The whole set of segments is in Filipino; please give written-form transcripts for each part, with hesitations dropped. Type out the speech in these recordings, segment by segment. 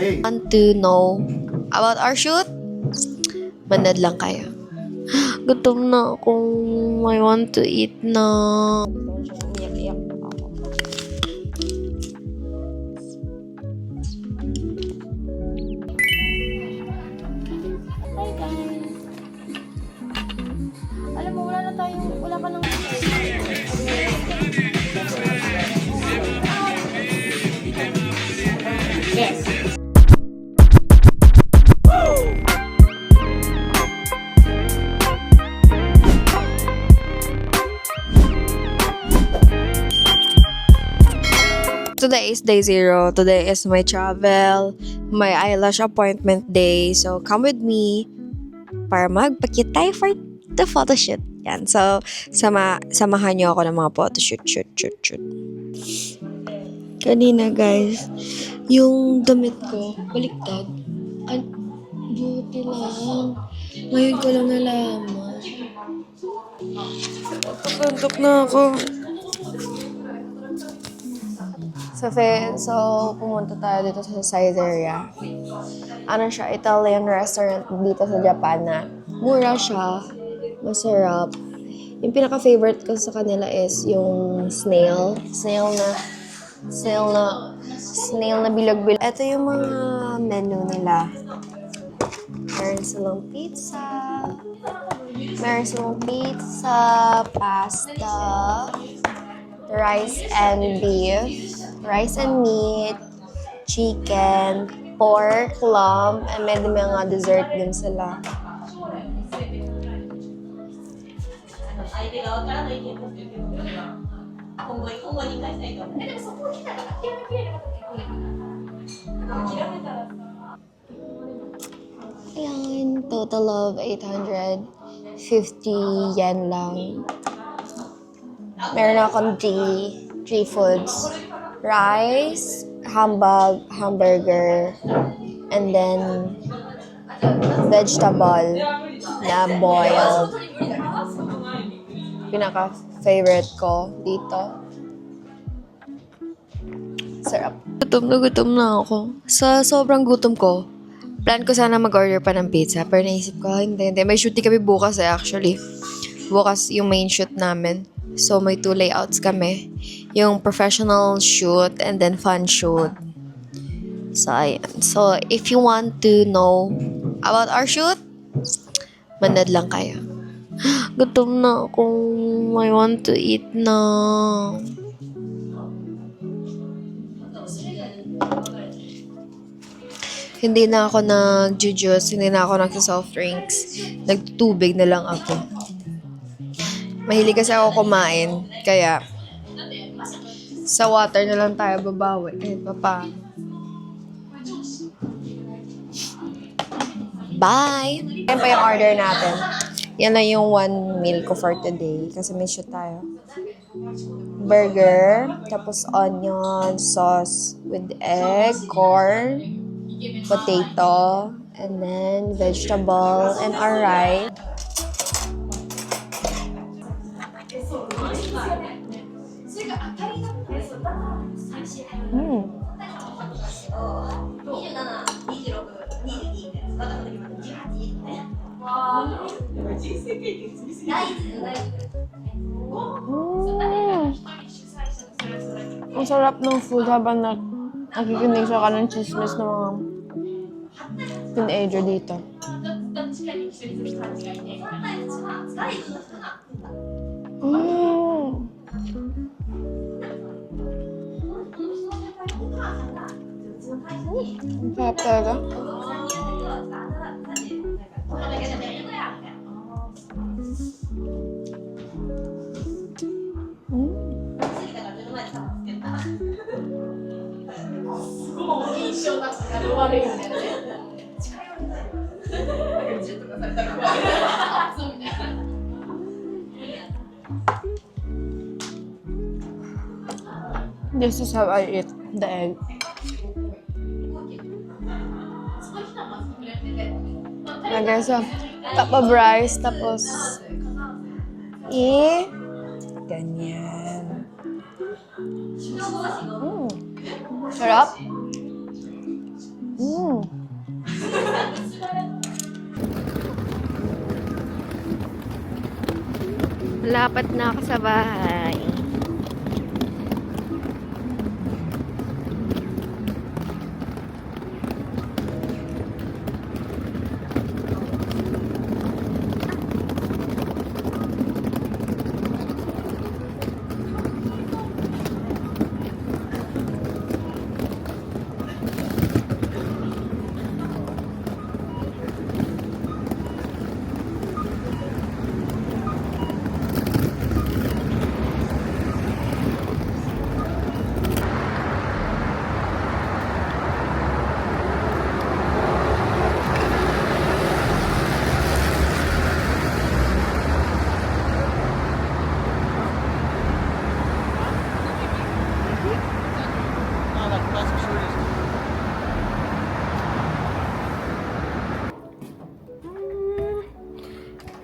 Want to know about our shoot? Manood lang kayo. Gutom na ako. I want to eat na. Iyak-iyak ako. Hi guys! Alam mo, wala ka nang yes. Today is day 0. Today is my travel, my eyelash appointment day. So, come with me para magpakit tayo for the photoshoot. Yan. So, samahan niyo ako ng mga photoshoot. Shoot. Kanina, guys, yung damit ko, baliktad. Buti lang. Ngayon ko lang nalaman. Pagkantok na ako. So, pumunta tayo dito sa Saizeriya. Ano siya, Italian restaurant dito sa Japan na mura siya, masarap. Yung pinaka-favorite ko sa kanila is yung snail na bilog-bilog. Ito yung mga menu nila. Meron silang pizza, pasta, rice and meat, chicken, pork, lamb, and may mga dessert din sila. Ayan, total of 850 yen lang. Meron akong three foods. Rice, hamburger, and then vegetable na boiled. Pinaka-favorite ko dito. Sarap. Gutom na ako. Sa sobrang gutom ko, plan ko sana mag-order pa ng pizza. Pero naisip ko, hindi. May shooting kami bukas actually. Bukas yung main shoot namin. So, may 2 layouts kami. Yung professional shoot and then fun shoot. So, ayan. So, if you want to know about our shoot, manood lang kayo. Gutom na ako. I want to eat na. Hindi na ako nag-juice, hindi na ako nag-soft drinks. Nagtubig na lang ako. Mahilig kasi ako kumain, kaya sa water na lang tayo babawi. Kahit pa paano. Bye! Yan pa yung order natin. Yan na yung 1 meal ko for today kasi may shoot tayo. Burger, tapos onion, sauce with egg, corn, potato, and then vegetable, and our rice. Ang sarap ng food habang nakikinig siya ka ng chismis ng mga teenager dito. Ang sarap talaga. This is how I eat the egg. Lagay sa top of rice, tapos ganyan. Sarap. Lapat na ako sa bahay.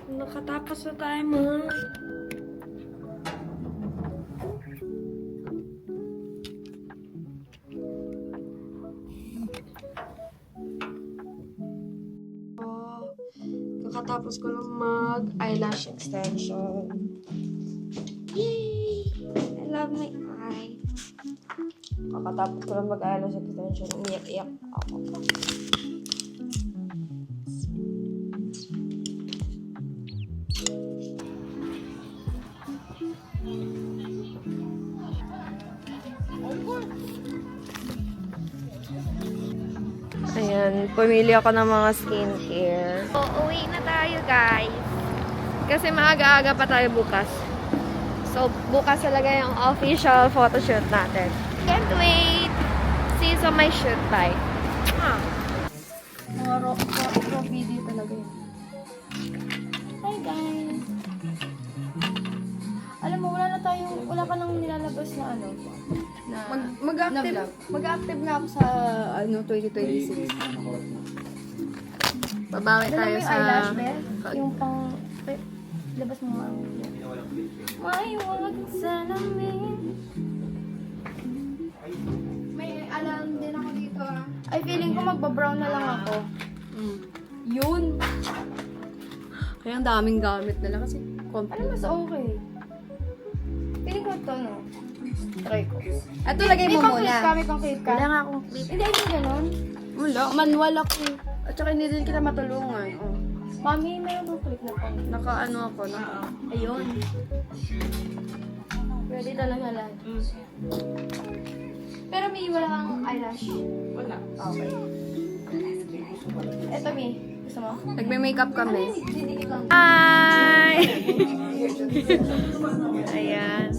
Nakatapos na tayo mo. Kakatapos ko lang mag eyelash extension. Yay! I love my eye. Kakatapos ko lang mag eyelash extension. Umiyak-iyak ako. Ayan, pumili ako ng mga skincare. Uwi na tayo, guys. Kasi maaga-aga pa tayo bukas. So, bukas talaga yung official photoshoot natin. Can't wait! See you sa my shoot, bye. Mga raw video talaga yun. Hi guys! Alam mo, wala ka nang nilalabas na ano. Na, Mag-active na ako sa 2026. Babawi Dala mo tayo yung sa... eyelash, Beth? Yung pang... Labas mo mga may wag salamin. May alam din ako dito Ay, feeling ko magbabrown na lang ako. Yun. Kaya ang daming gamit nila kasi Ano mas okay? Feeling ko ito, no? Try ko. Ito lagay mo muna. May pang-clip ka. Wala nga akong clip. Hindi, hindi ganun. Wala. Manual ako. At saka hindi din kita matulungan. Oh. Mami, mayroon pang clip na pang. Naka-ano ako. Ayun. Pwede talaga lang. Pero may wala kang eyelash. Wala. Okay. Eto, Mi. Gusto mo? Nagme-makeup kami. Didikit lang. Hi! Ayan.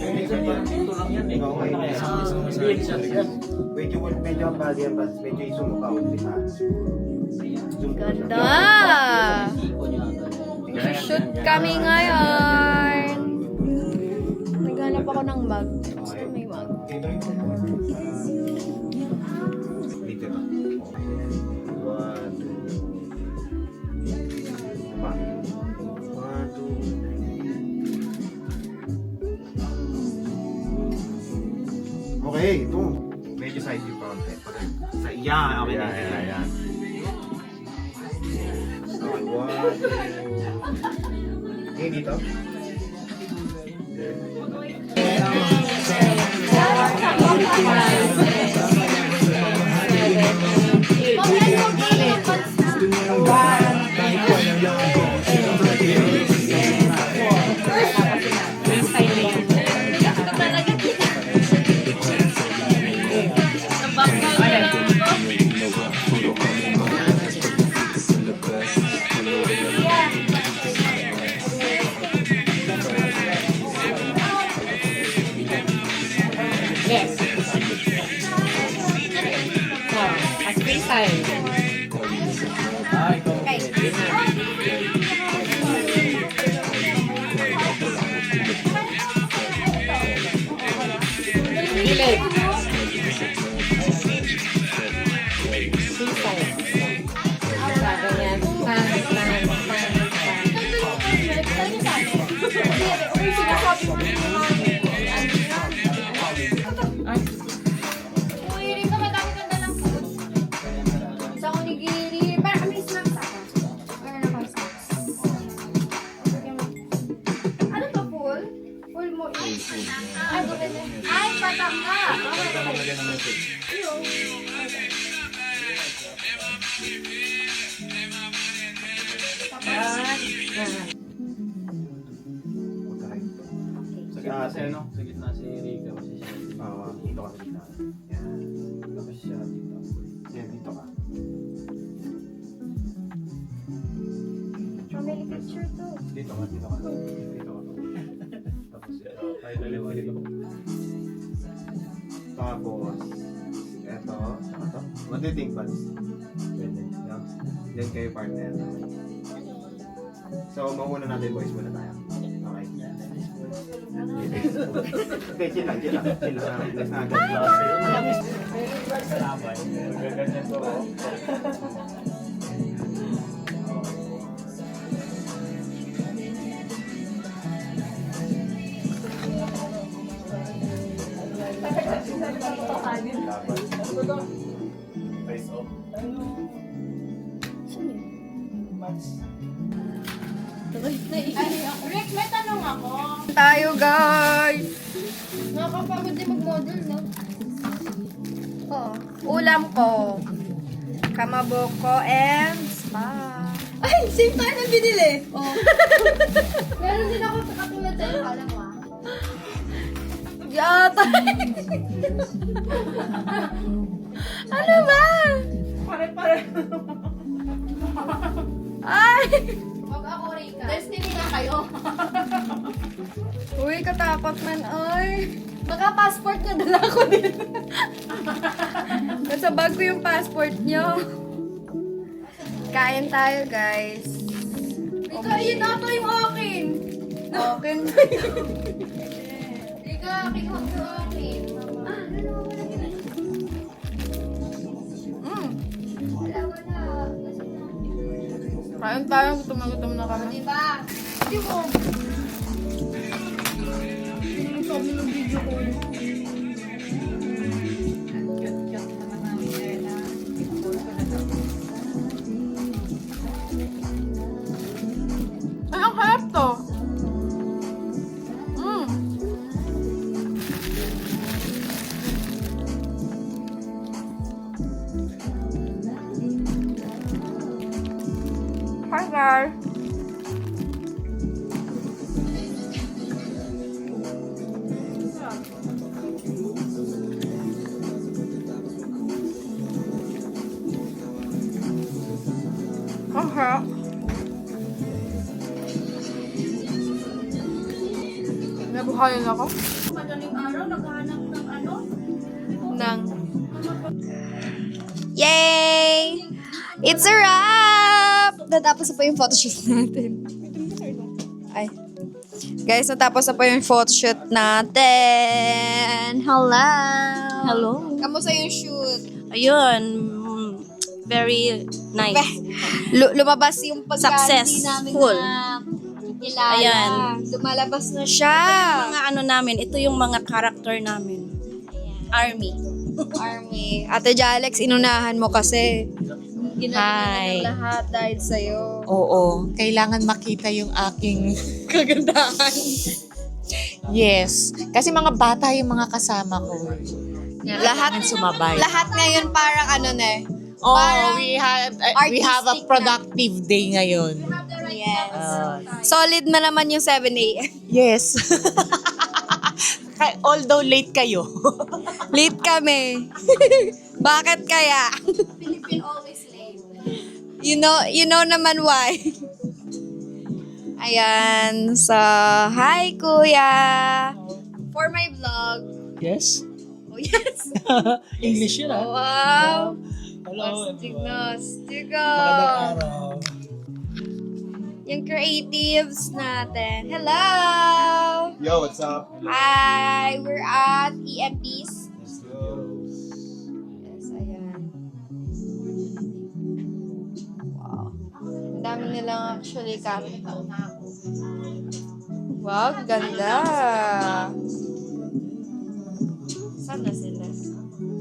Medyo ang bali yan, Bats. Medyo isumuka o di ba? Ganda! Shoot kami ngayon. Naghanap ako ng bag. Gusto may bag. Dito ba? 1, 2. Okay, ito. Medyo side view pa konti. Yan, okay na. Yan. Okay, 1, 2. Okay, dito. music. Ay, patanga! Pwede ka maglagay ng music. Sa gitna si ano? Sa gitna si Rika kasi siya. Dito ka sa gitna. Yan. Tapos siya dito. Yan, dito ka. Family picture to. Dito ka, dito ka. Dito ka. Tapos siya. Tayo dalawa dito. Tapos, eto, saka to. What do you think, Vance? Pwede. No? Then kayo partner. So, mauna natin boys muna tayo. Okay. Okay, chill lang, chill lang. Chill lang. Next na agad. Sabay. Gaganyan ko. Face off. Rick, may tanong ako. Tayo, guys. Nakakapagod din mag-model, no? Oo. Ulam ko. Kamaboko and spa. Ay, same tayo na binili. Oh. Meron din ako katulad sa'yo, alam mo ah. Yata. Ano ba? Pare-pare. Ay! Wag ako, Rika. Destiny na kayo. Uy, katakot man. Ay! Baka passport niya, dala ko din. Nasa bag ko yung passport niyo. Kain tayo, guys. Rika, yun ata yung akin. Akin. Rika, kinuha ko akin. Wala. Kain tayo, gutom na kami. Diba? Di mo. Sabi ng video ko. Ay, ang harap to. Hi, guys. Ang harap. Nabuhayan ako. Madaling araw, naghahanap ng ano? Nang. Yay! It's a wrap! Natapos na po yung photoshoot natin. Ay. Guys, natapos na po yung photoshoot natin. Hello! Hello. Kamusta yung shoot? Ayun, very nice. Lumabas yung pagka hindi namin Successful. na kilala. Ayan. Lumalabas na siya. Mga ano namin, ito yung mga character namin. Army. Army. Ate Jalex, inunahan mo kasi. Ginagawa Hi. ng lahat dahil sa'yo. Oo, kailangan makita yung aking kagandahan. Yes, kasi mga bata yung mga kasama ko. Lahat Kailangan sumabay. Lahat ngayon parang ano na eh. Oh, parang we have a artistic productive day ngayon. Yes. Solid na naman yung 7 a.m. Yes. Although late kayo. Late kami. Bakit kaya? Philippine always late. You know naman why. Ayan. So, hi kuya. For my vlog. Yes? Oh, yes. English yun ah. Wow. Hello. Astigo. Magandang araw. Yung creatives natin. Hello! Yo, what's up? Hi! We're at EMP's. Let's go. Yes, ayan. Wow. Ang dami nilang actually capital. Wow, ganda! Saan na sila?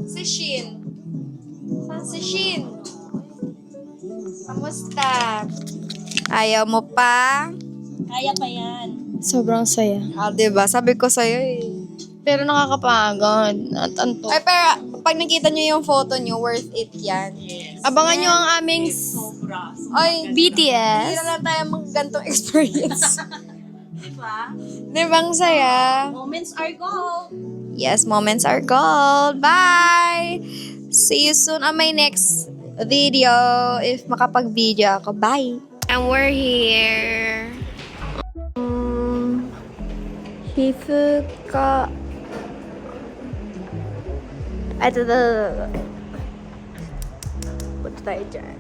Si Shin. Saan si Shin? Kamusta? Ayaw mo pa? Kaya pa yan. Sobrang saya. Ah, diba? Sabi ko sa'yo eh. Pero nakakapagod. At anto. Ay, pero pag nakita nyo yung photo nyo, worth it yan. Abangan nyo ang aming Ay, BTS. hindi na lang tayo magagantong experience. Diba ang saya? Moments are gold. Yes, moments are gold. Bye! See you soon on my next video. If makapag-video ako. Bye! And we're here. Hifuka. Ito na. Punta tayo dyan.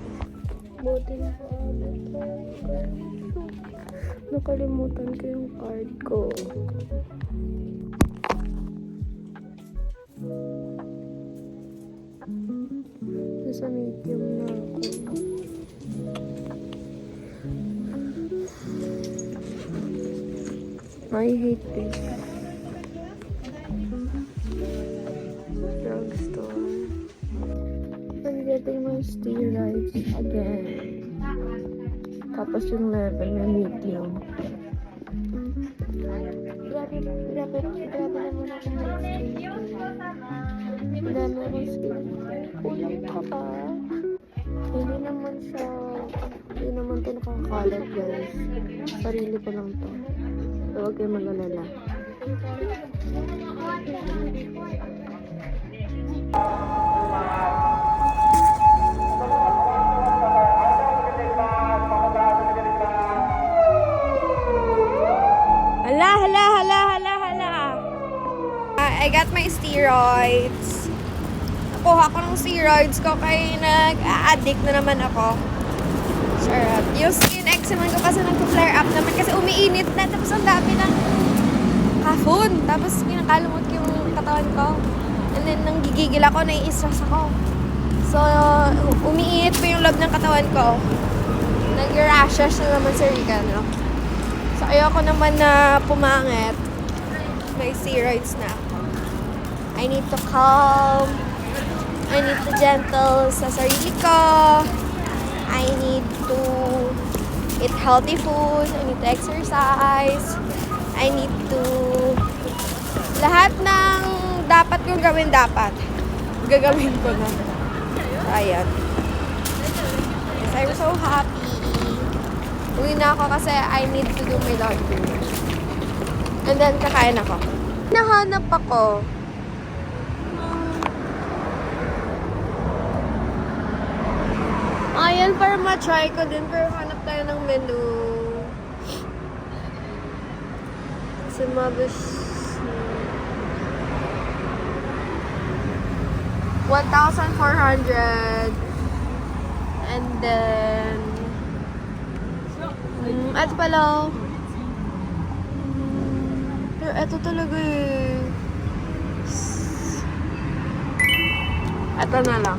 Buti na nakalimutan ko yung card ko. Nasa medium na ako. I hate this. Drugstore. I'm getting my steroids again. Tapos yung level na medium. Grabe naman ako may skincare. Dami akong skincare. Kulang ka pa. Hindi naman to nakakalat, guys. Sarili ko lang to. So, huwag kayo mag-alala. Hala. I got my steroids. Nakuha ko ng steroids ko kaya nag-addict na naman ako. Sarap. Yung skin eczema ko kasi nag-flare up naman kasi umiinit na. Tapos ang dami ng kahon. Tapos kinakalumot yung katawan ko. And then nang gigigil ako, nai-stress ako. So, umiinit pa yung loob ng katawan ko. Nag-rashes na naman sa Rican. So, ayoko naman na pumangit. May steroids na ako. I need to calm. I need to gentle sa sarili ko. I need to eat healthy food. I need to exercise. I need to... Lahat ng dapat kong gawin gagawin ko na. So, ayan. Yes, I'm so happy. Uwi na ako kasi I need to do my laundry. And then, kakain ako. Nahanap ako. Ayan, para ma-try ko din. Pero hanap tayo ng menu. Sumabos. 1,400. And then... Ito pala. Pero ito talaga eh. Ito na lang.